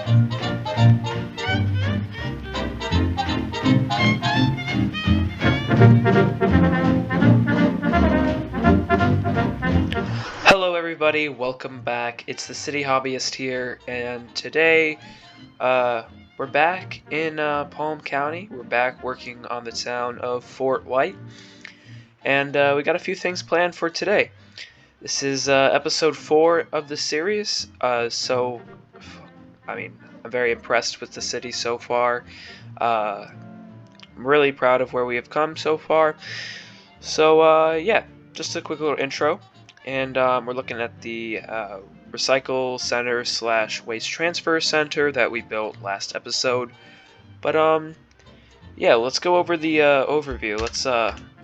Hello everybody, welcome back. It's the City Hobbyist here, and today we're back in Palm County. We're back working on the town of Fort White, and we got a few things planned for today. This is episode 4 of the series, so I'm very impressed with the city so far. I'm really proud of where we have come so far. So yeah, just a quick little intro. And we're looking at the recycle center / waste transfer center that we built last episode. But yeah, let's go over the overview. Let's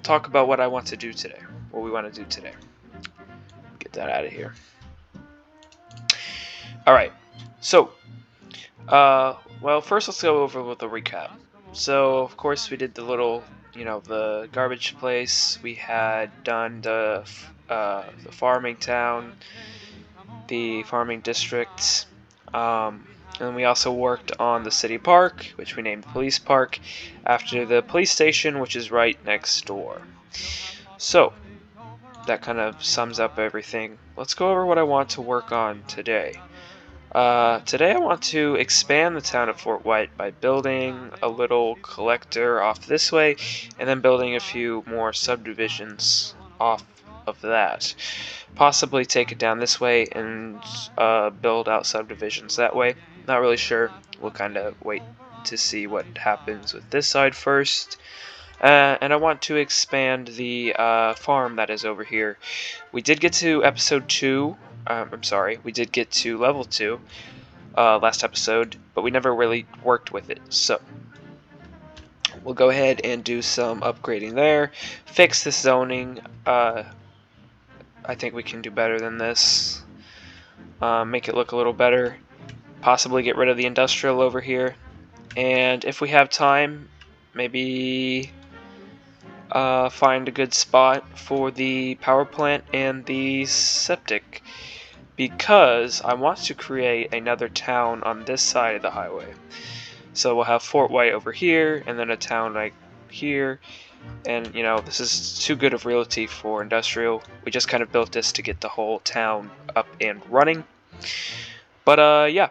talk about what I want to do today. What we want to do today. Get that out of here. All right. So, well, first let's go over with a recap. So, of course, we did the little, the garbage place. We had done the farming town, the farming district, and we also worked on the city park, which we named Police Park, after the police station, which is right next door. So, that kind of sums up everything. Let's go over what I want to work on today. Today I want to expand the town of Fort White by building a little collector off this way, and then building a few more subdivisions off of that. Possibly take it down this way and build out subdivisions that way. Not really sure. We'll kind of wait to see what happens with this side first. And I want to expand the farm that is over here. We did get to episode 2. We did get to level 2 last episode, but we never really worked with it. So we'll go ahead and do some upgrading there. Fix this zoning. I think we can do better than this. Make it look a little better. Possibly get rid of the industrial over here. And if we have time, maybe find a good spot for the power plant and the septic. Because I want to create another town on this side of the highway. So we'll have Fort White over here, and then a town like here. And, this is too good of realty for industrial. We just kind of built this to get the whole town up and running. But, yeah,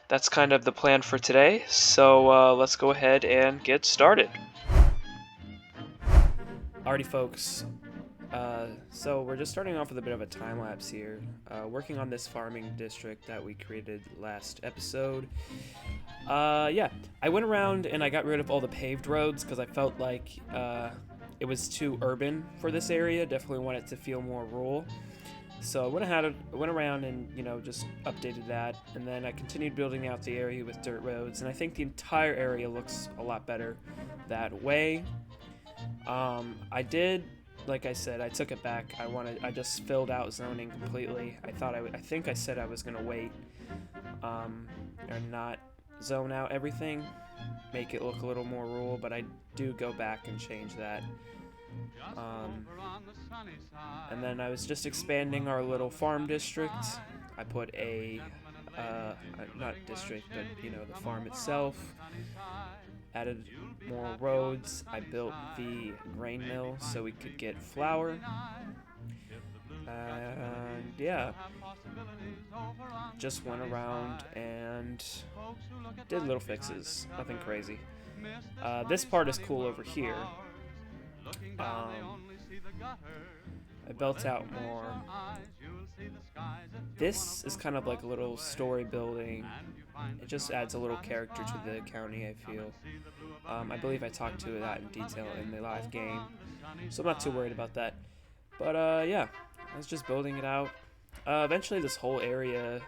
that's kind of the plan for today. So, let's go ahead and get started. Alrighty, folks. So we're just starting off with a bit of a time lapse here. Working on this farming district that we created last episode. Yeah, I went around and I got rid of all the paved roads because I felt like it was too urban for this area. Definitely wanted to feel more rural. So I went around and just updated that, and then I continued building out the area with dirt roads, and I think the entire area looks a lot better that way. I did. Like I said, I took it back. I just filled out zoning completely. I think I said I was gonna wait, and not zone out everything, make it look a little more rural. But I do go back and change that. And then I was just expanding our little farm district. I put not district, but the farm itself. Added more roads. I built the grain mill so we could get flour. And yeah, just went around and did little fixes. Nothing crazy. This part is cool over here. I built out more. This is kind of like a little story building. It just adds a little character to the county, I feel. I believe I talked to that in detail in the live game, so I'm not too worried about that. But yeah, I was just building it out. Eventually this whole area,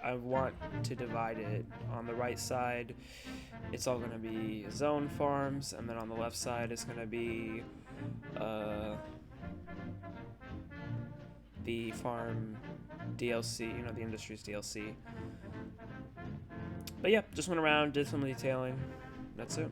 I want to divide it. On the right side, it's all going to be zone farms, and then on the left side it's going to be the farm DLC, the industry's DLC. But yeah, just went around, did some detailing. That's it.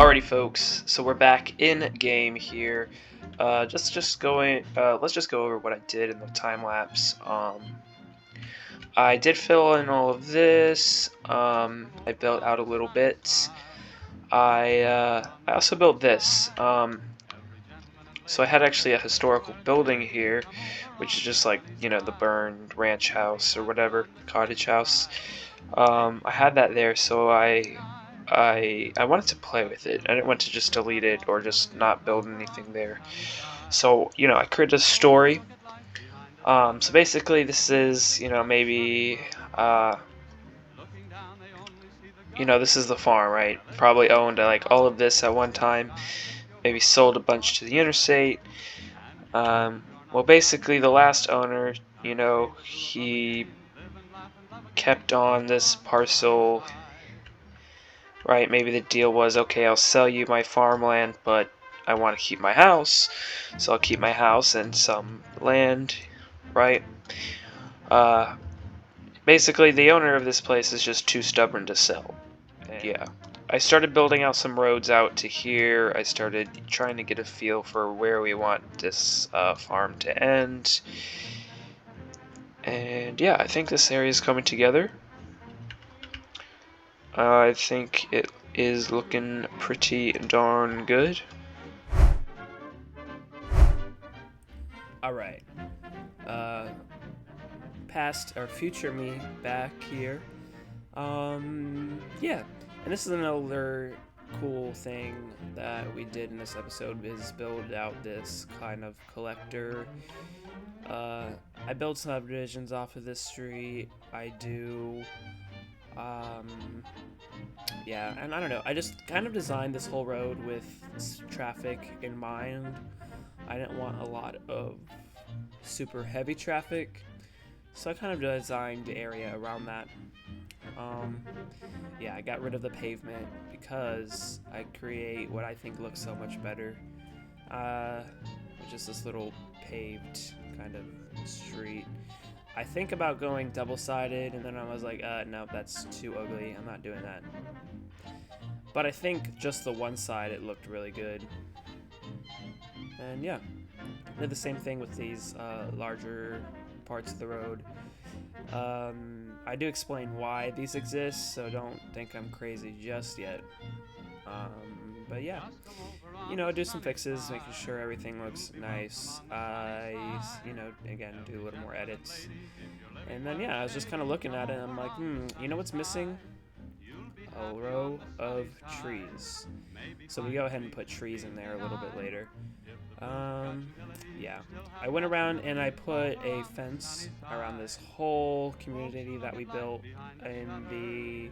Alrighty, folks. So we're back in game here. Let's just go over what I did in the time lapse. I did fill in all of this. I built out a little bit. I also built this. So I had actually a historical building here, which is just like, you know, the burned ranch house or whatever, cottage house. I had that there, so I wanted to play with it. I didn't want to just delete it or just not build anything there. So, you know, I created a story. So basically this is, you know, maybe, you know, this is the farm, right? Probably owned like all of this at one time. Maybe sold a bunch to the interstate. Well, basically the last owner, you know, he kept on this parcel. Right, maybe the deal was, okay, I'll sell you my farmland, but I want to keep my house, so I'll keep my house and some land, right? Basically, the owner of this place is just too stubborn to sell. And yeah, I started building out some roads out to here. I started trying to get a feel for where we want this farm to end. And yeah, I think this area is coming together. I think it is looking pretty darn good. Alright. Past or future me back here. Yeah. And this is another cool thing that we did in this episode is build out this kind of collector. I built subdivisions off of this street. I do yeah, and I don't know, I just kind of designed this whole road with traffic in mind. I didn't want a lot of super heavy traffic, so I kind of designed the area around that. Yeah, I got rid of the pavement because I create what I think looks so much better, which is this little paved kind of street. I think about going double-sided, and then I was like, no, that's too ugly. I'm not doing that. But I think just the one side, it looked really good. And yeah, I did the same thing with these larger parts of the road. I do explain why these exist, so don't think I'm crazy just yet. But yeah, you know, do some fixes, making sure everything looks nice. You know, again, do a little more edits. And then, yeah, I was just kind of looking at it, and I'm like, you know what's missing? A row of trees. So we go ahead and put trees in there a little bit later. Yeah, I went around and I put a fence around this whole community that we built in the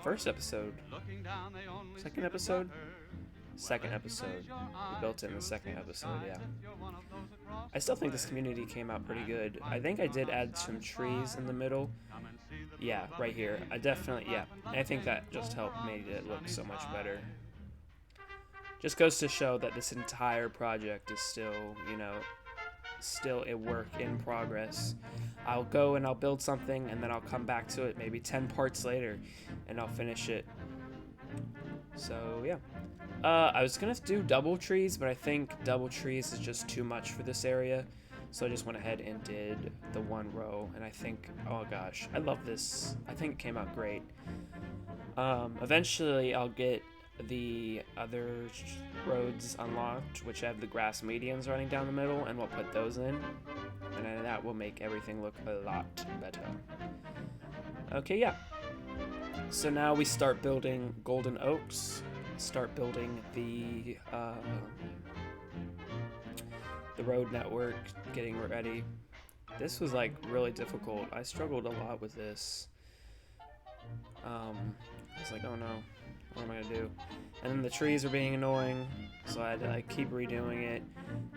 first episode. Second episode? Second episode. We built it in the second episode, yeah. I still think this community came out pretty good. I think I did add some trees in the middle. Yeah, right here. I definitely, yeah. I think that just helped made it look so much better. Just goes to show that this entire project is still, you know, still a work in progress. I'll go and I'll build something, and then I'll come back to it maybe 10 parts later, and I'll finish it. So, yeah. I was going to do double trees, but I think double trees is just too much for this area. So I just went ahead and did the one row, and I think, oh gosh, I love this. I think it came out great. Eventually, I'll get the other roads unlocked, which have the grass medians running down the middle, and we'll put those in, and then that will make everything look a lot better. Okay, yeah. So now we start building Golden Oaks, start building the road network, getting ready. This was like really difficult. I struggled a lot with this. I was like, oh no, what am I gonna do? And then the trees were being annoying, so I had to like keep redoing it.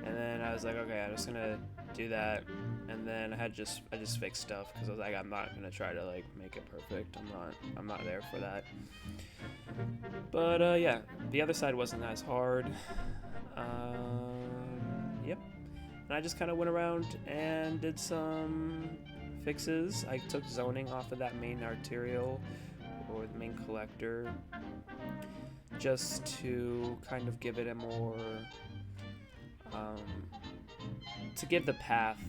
And then I was like, okay, I'm just gonna do that. And then I just fixed stuff because I was like, I'm not gonna try to like make it perfect. I'm not there for that. But yeah, the other side wasn't as hard. Yep. And I just kind of went around and did some fixes. I took zoning off of that main arterial or the main collector, just to kind of give it a more, to give the path,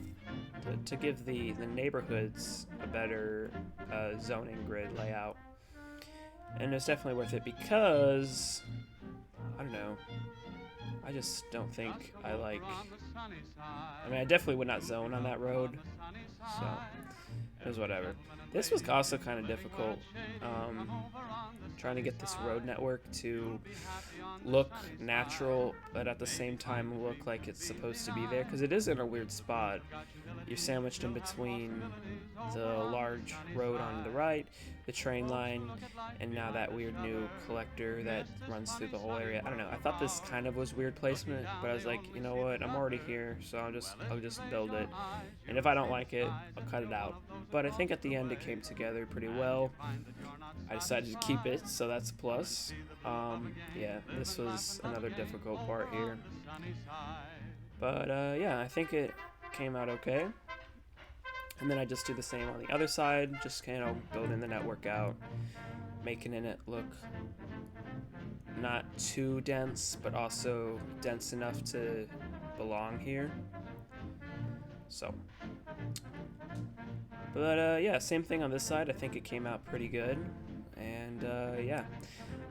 to give the neighborhoods a better zoning grid layout. And it's definitely worth it because, I don't know, I just don't think I like, I mean, I definitely would not zone on that road, so it was whatever. This was also kind of difficult, trying to get this road network to look natural, but at the same time look like it's supposed to be there, because it is in a weird spot. You're sandwiched in between the large road on the right, the train line, and now that weird new collector that runs through the whole area. I don't know, I thought this kind of was weird placement, but I was like, you know what, I'm already here, so I'll just build it, and if I don't like it, I'll cut it out. But I think at the end it came together pretty well. I decided to keep it, so that's a plus. Yeah, this was another difficult part here, but yeah, I think it came out okay. And then I just do the same on the other side, just building the network out, making it look not too dense, but also dense enough to belong here. So, but yeah, same thing on this side. I think it came out pretty good. And yeah,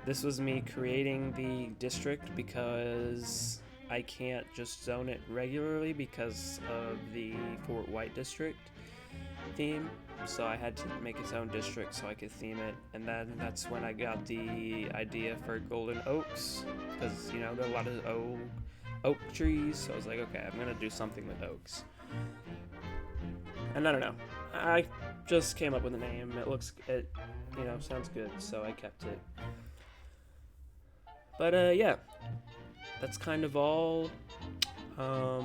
this was me creating the district because I can't just zone it regularly because of the Fort White district theme, so I had to make its own district so I could theme it. And then that's when I got the idea for GoldenOaks, because you know there are a lot of oak trees, so I was like, okay, I'm gonna do something with oaks. And I don't know, I just came up with a name. It sounds good, so I kept it. But yeah, that's kind of all for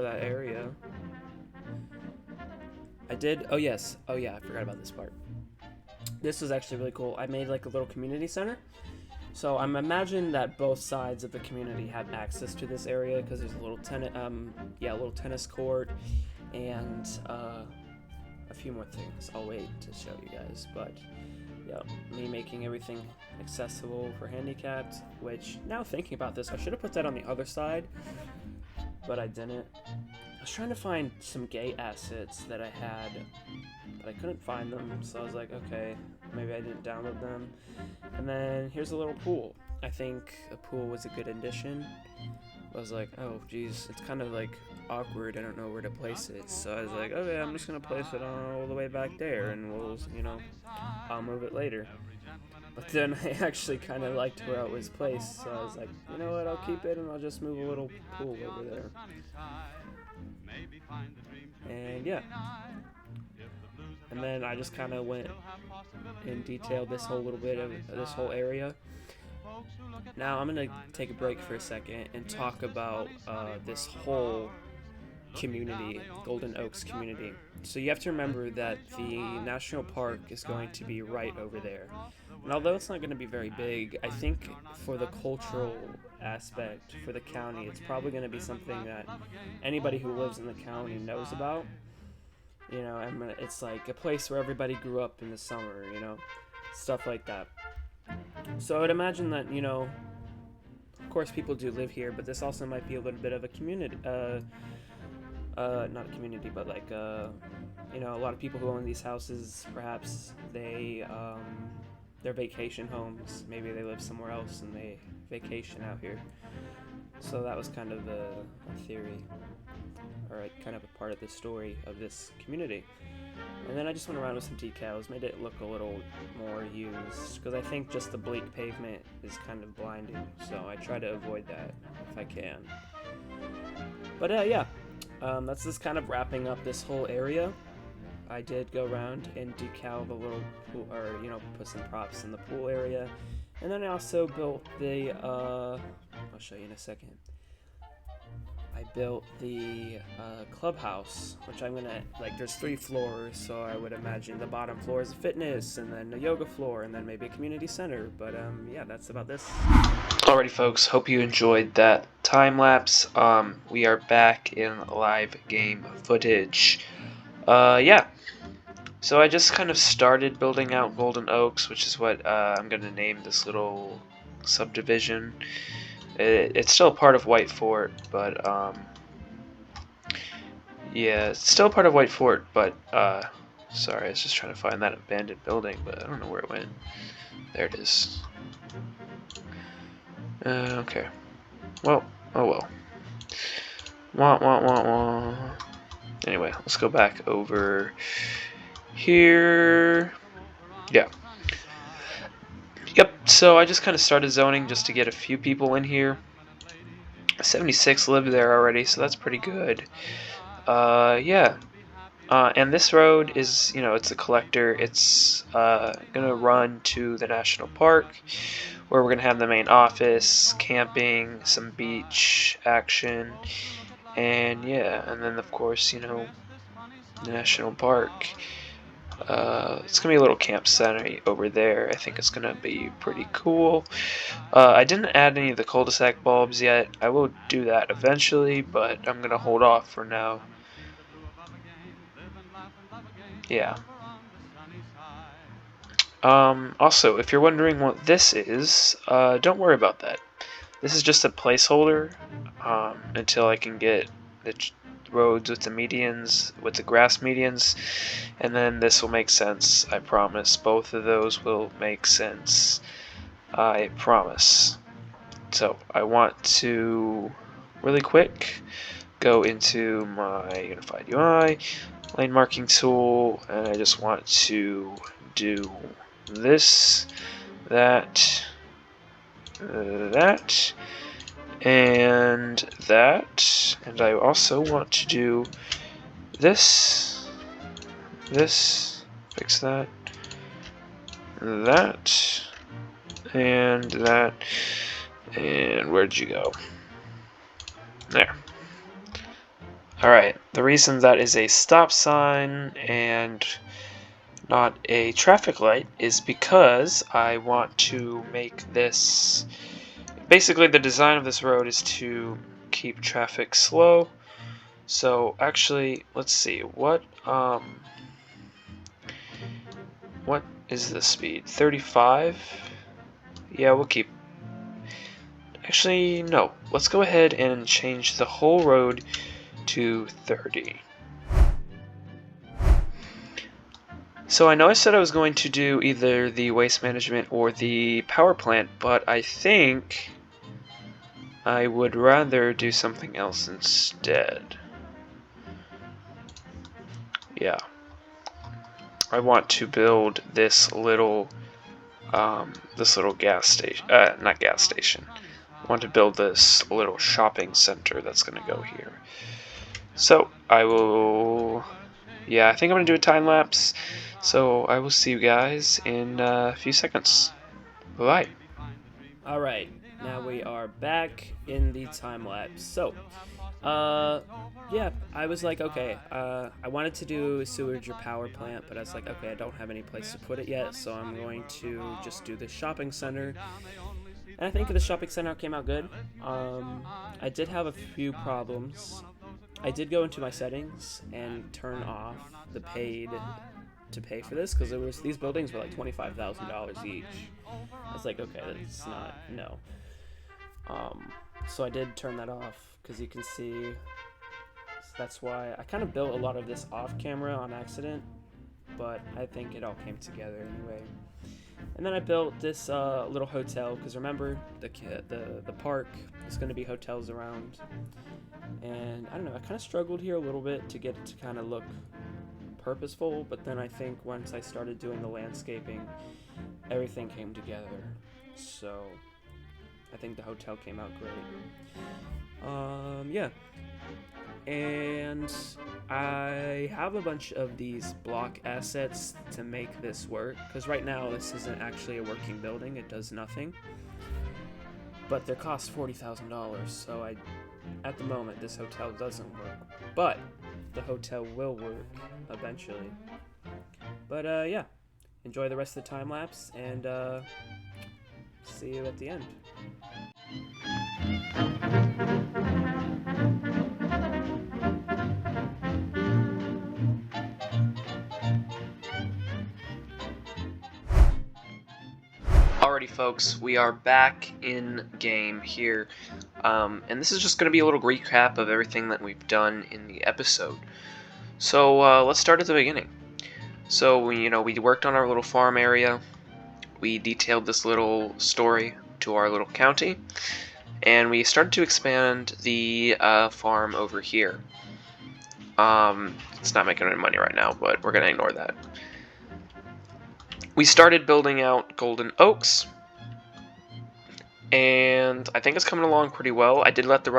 that area. Oh yeah, I forgot about this part. This was actually really cool. I made like a little community center. So I'm imagining that both sides of the community have access to this area because there's a little tennis court and a few more things. I'll wait to show you guys, but yeah, me making everything accessible for handicapped, which now thinking about this, I should have put that on the other side, but I didn't. I was trying to find some gate assets that I had, but I couldn't find them, so I was like, okay, maybe I didn't download them. And then here's a little pool. I think a pool was a good addition. I was like, oh geez, it's kind of like awkward, I don't know where to place it, so I was like, okay, I'm just gonna place it all the way back there, and we'll, I'll move it later. But then I actually kind of liked where it was placed, so I was like, you know what, I'll keep it and I'll just move a little pool over there. And yeah, and then I just kind of went in detail this whole little bit of this whole area. Now I'm gonna take a break for a second and talk about this whole community, GoldenOaks community. So you have to remember that the national park is going to be right over there. And although it's not going to be very big, I think for the cultural aspect for the county, it's probably going to be something that anybody who lives in the county knows about. It's like a place where everybody grew up in the summer, stuff like that. So I would imagine that, of course people do live here, but this also might be a little bit of a community, not a community, but like, a lot of people who own these houses, perhaps they're vacation homes. Maybe they live somewhere else and they vacation out here. So that was kind of a theory, or kind of a part of the story of this community. And then I just went around with some decals, made it look a little more used, because I think just the bleak pavement is kind of blinding, so I try to avoid that if I can. But yeah, that's just kind of wrapping up this whole area. I did go around and decal the little pool, or put some props in the pool area, and then I also built the I'll show you in a second. I built the clubhouse, which I'm gonna, there's 3 floors, so I would imagine the bottom floor is a fitness, and then a yoga floor, and then maybe a community center. But yeah, that's about this. Alrighty folks, hope you enjoyed that time lapse. We are back in live game footage. Yeah, So I just kind of started building out Golden Oaks, which is what I'm going to name this little subdivision. It's still part of White Fort, but yeah, it's still part of White Fort, but sorry, I was just trying to find that abandoned building, but I don't know where it went. There it is. Okay. Well, oh well. Wah, wah, wah, wah. Anyway, let's go back over here. Yeah. Yep, so I just kind of started zoning just to get a few people in here. 76 live there already, so that's pretty good. Yeah. And this road is, it's a collector. It's gonna run to the national park, where we're gonna have the main office, camping, some beach action, and yeah, and then of course, the national park. It's gonna be a little camp center over there. I think it's gonna be pretty cool. I didn't add any of the cul-de-sac bulbs yet. I will do that eventually, but I'm gonna hold off for now. Yeah. Also, if you're wondering what this is, don't worry about that. This is just a placeholder until I can get the roads with the medians, with the grass medians, and then this will make sense, I promise. Both of those will make sense, I promise. So, I want to, really quick, go into my Unified UI, lane marking tool, and I just want to do this, that, that, and that, and I also want to do this, fix that, that, and that, and where'd you go? There. Alright, the reason that is a stop sign and not a traffic light is because I want to make this, basically the design of this road is to keep traffic slow. So actually, let's see, what is the speed? 35? Yeah, we'll keep, actually no, let's go ahead and change the whole road to 30. So I know I said I was going to do either the waste management or the power plant, but I think I would rather do something else instead. Yeah. I want to build this little gas station, not gas station. I want to build this little shopping center that's going to go here. So I will, yeah, I think I'm going to do a time lapse. So I will see you guys in a few seconds. Bye-bye. Alright, now we are back in the time lapse. So, yeah, I was like, okay, I wanted to do a sewage or power plant, but I was like, okay, I don't have any place to put it yet, so I'm going to just do the shopping center. And I think the shopping center came out good. I did have a few problems. I did go into my settings and turn off the paid to pay for this, because these buildings were like $25,000 each. I was like, okay, that's not, no. So I did turn that off, because you can see, that's why I kind of built a lot of this off camera on accident, but I think it all came together anyway. And then I built this little hotel, because remember, the park is going to be hotels around. And I don't know, I kind of struggled here a little bit to get it to kind of look purposeful, but then I think once I started doing the landscaping, everything came together. So I think the hotel came out great. Yeah. And I have a bunch of these block assets to make this work, because right now this isn't actually a working building, it does nothing. But they cost $40,000, so at the moment this hotel doesn't work. But the hotel will work eventually. But yeah, enjoy the rest of the time lapse, and see you at the end. folks, we are back in game here, and this is just going to be a little recap of everything that we've done in the episode. So let's start at the beginning. So we worked on our little farm area, we detailed this little story to our little county, and we started to expand the farm over here. It's not making any money right now, but we're going to ignore that. We started building out GoldenOaks, and I think it's coming along pretty well. I did let the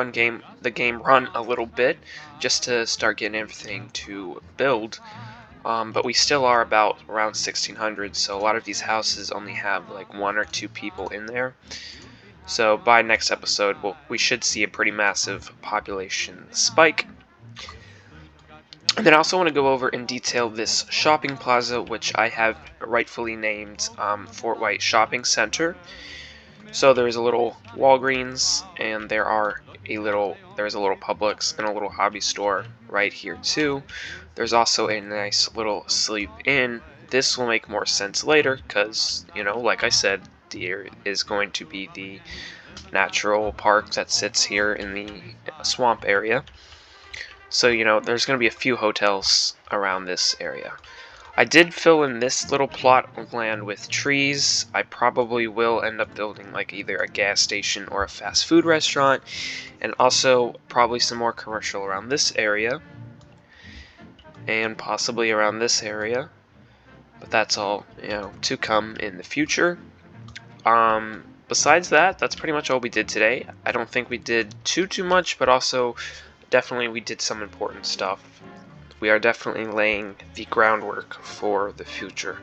game run a little bit just to start getting everything to build, but we still are around 1600, so a lot of these houses only have like 1 or 2 people in there. So by next episode, we should see a pretty massive population spike. And then I also want to go over and detail this shopping plaza, which I have rightfully named Fort White Shopping Center. So there's a little Walgreens, and there's a little Publix and a little hobby store right here too. There's also a nice little sleep inn. This will make more sense later because, like I said, there is going to be the natural park that sits here in the swamp area. So, there's going to be a few hotels around this area. I did fill in this little plot of land with trees. I probably will end up building like either a gas station or a fast food restaurant, and also probably some more commercial around this area, and possibly around this area. But that's all, to come in the future. Besides that, that's pretty much all we did today. I don't think we did too much, but also definitely we did some important stuff. We are definitely laying the groundwork for the future,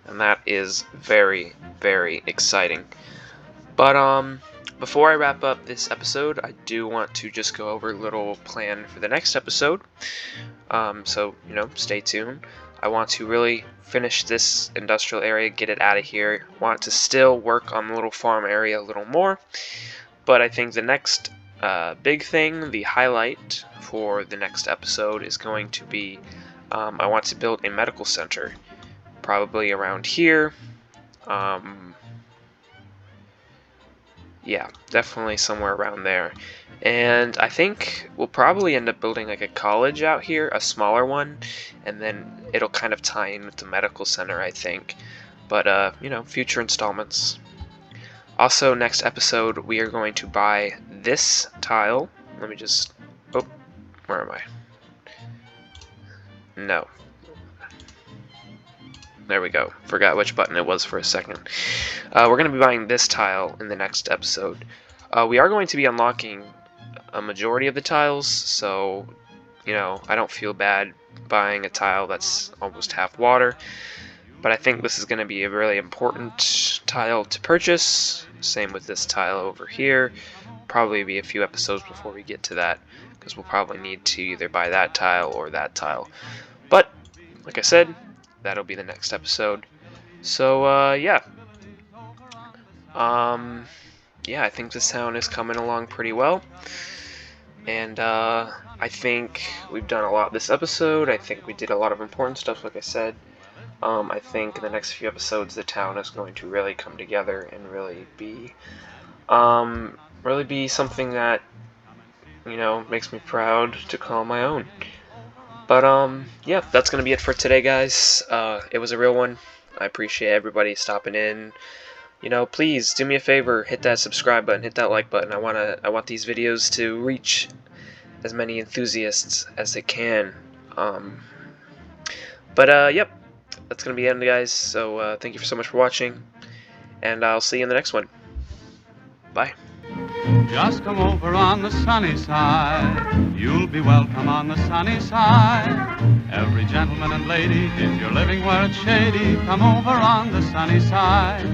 and that is very, very exciting. But before I wrap up this episode, I do want to just go over a little plan for the next episode. So stay tuned. I want to really finish this industrial area, get it out of here. Want to still work on the little farm area a little more, but I think the next big thing, the highlight for the next episode, is going to be I want to build a medical center, probably around here. Yeah, definitely somewhere around there. And I think we'll probably end up building like a college out here, a smaller one, and then it'll kind of tie in with the medical center, I think. But future installments. Also, next episode, we are going to buy this tile. Let me just... Oh, where am I? No. There we go. Forgot which button it was for a second. We're going to be buying this tile in the next episode. We are going to be unlocking a majority of the tiles, so, I don't feel bad buying a tile that's almost half water. But I think this is going to be a really important tile to purchase. Same with this tile over here. Probably be a few episodes before we get to that, because we'll probably need to either buy that tile or that tile. But, like I said, that'll be the next episode. So, yeah. Yeah, I think this town is coming along pretty well. And, I think we've done a lot this episode. I think we did a lot of important stuff, like I said. I think in the next few episodes the town is going to really come together and really be something that, makes me proud to call my own. But, yeah, that's going to be it for today, guys. It was a real one. I appreciate everybody stopping in. Please do me a favor, hit that subscribe button, hit that like button. I want these videos to reach as many enthusiasts as they can. Yep. That's going to be the end, guys, so thank you so much for watching, and I'll see you in the next one. Bye. Just come over on the sunny side. You'll be welcome on the sunny side. Every gentleman and lady, if you're living where it's shady, come over on the sunny side.